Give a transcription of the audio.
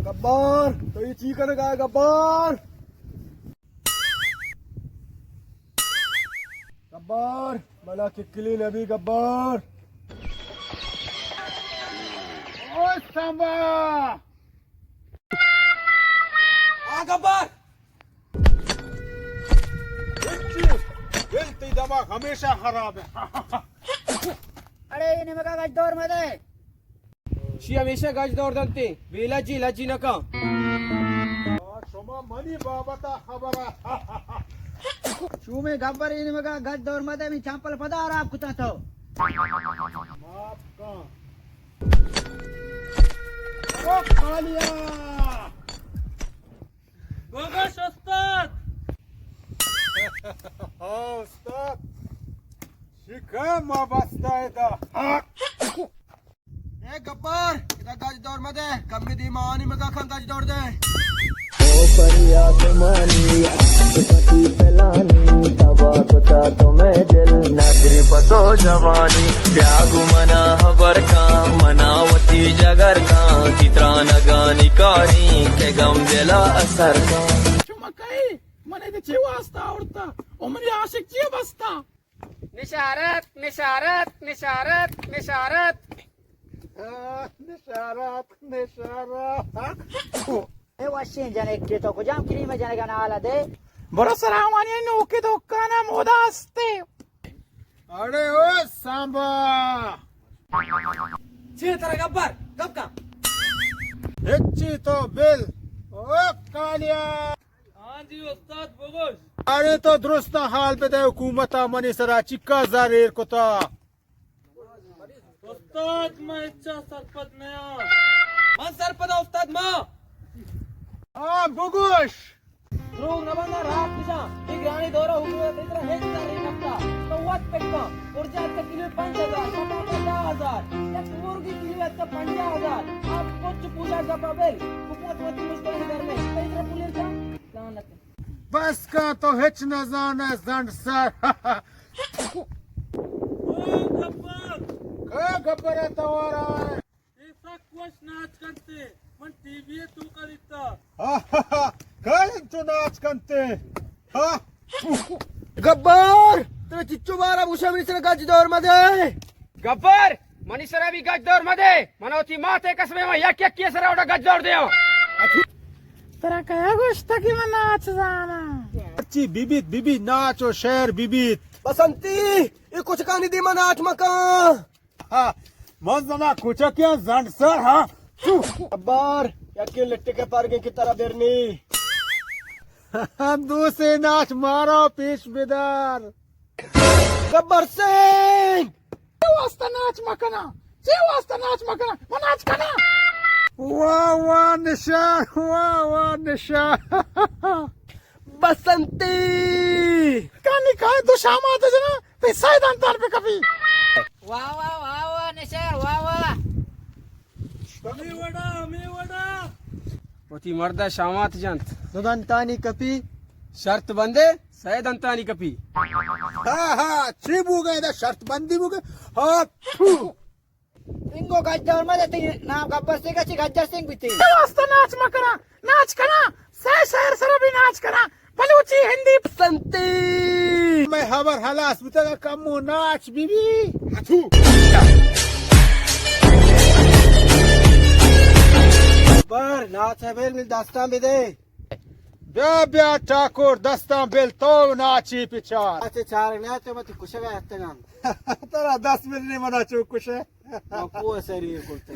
गब्बर तो ये चीकन का है गब्बर। गब्बर मला किकली नबी गब्बर। ओ सांबा आ गब्बर। दिल दिमाग हमेशा खराब है। अरे ये मग गजदौर मध्ये शी हमेशा गज दौड़ दंते बेलाजी लाजी नका शोमा मनी बाबता खबर शू में गब्बर ये मग गजदौर मध्ये मी चंपल पदार आप कुता तो माफ का ओ खालिया बघश असतात हो उस्ताद शिका मा बसताय दा ए गब्बर इधर गजदौर मध्ये कमी दी मानी मगा खान गजदौर दे ओ फरियाद मानी पति पलानी तबा कुता तुम्हें दिल नगरी पतो जवानी त्यागु मना हबर का मनावती जगर का चित्रा नगानी कारी के गम दिला असर का काय मला ते जेवा असता आवडता ओ म्हणजे आशिक जे बसता निशारत निशारत निशारत निशारत निशारात ए वशिन जने के तो को जाम किरी में जने का नाला दे बरं सरावानी नोके तो काना मोदा असते अरे ओ सांबा छे तर गब्बर गप का हेची तो बिल ओ कालिया हां जी उस्ताद बघोश अरे तो दुरुस्त हाल पे दे हुकूमत मनी सरा चिक्का जारीर कोता उस्ताद मैं इच्छा सरपत नया मन सरपत उस्ताद मा हाँ बुगुश रोग नबंदा रात निशा एक राणी दोरा हुआ तेरा हेच नाही नक्का तो वाट पेक्का ऊर्जाचा किलो 5000 टमाटर 10000 एक मुर्गी किलो 50000 आप कुछ पूजा का पाबेल हुकूमत वती मुश्किल घर में तेरा पुलिस का लानत बस का तो हिच न जाने जंड सर गब्बर तवारा ऐसा कुछ नाच करते मन टीवी तू करीता काय तू नाच करते गब्बर तेरे चिच्चू बारा भूषा मिनिस्टर गजदौर मध्ये गब्बर मनीषरा भी गजदौर मध्ये मनवती माते कसमे में एक एक केसरा उडा गजदौर देओ तरा काय गोष्ट की मन नाच जाना अच्छी बीबीत बीबी नाचो शेर बीबीत बसंती ये कुछ कहानी दी मन आठ मका मजना कुछ क्या जंड सर हाँ गब्बर यके लट्टे के पारगे की तरह देरनी दूसरे नाच मारो पीछ बिदार गब्बर सिंह वास्ता नाच मकना जे वास्ता नाच मकना मन नाच कना वाह वाह निशा वाह वाह निशा बसंती कानी काय तू शामा तुझे ना ते सायदान तार पे कभी वाह वाह वाह वाह निशर वाह वाह मी वडा पोती मर्दा शामात जंत दुदंतानी कपी शर्त बंदे सैदंतानी कपी हाँ हाँ छिबू गए दा शर्त बंदी बुगे हाँ इंगो गजदौर मध्ये ते नाम गब्बर सिंह का गज्जर सिंह भी थे वास्ता नाच मकना नाच कना सह शहर सर भी नाच कना बलूची हिंदी संती मैं हबर हलास बुता कमो नाच बीबी हाथू पर नाच है बेल मिल दास्तान भी दे ब्या ब्या ठाकुर दस्ता बिल तो नाची पिछार अच्छे चार ने तो मत कुछ गया हत्ते नाम तेरा 10 मिनट नहीं मना चुक कुछ है को सरी कोते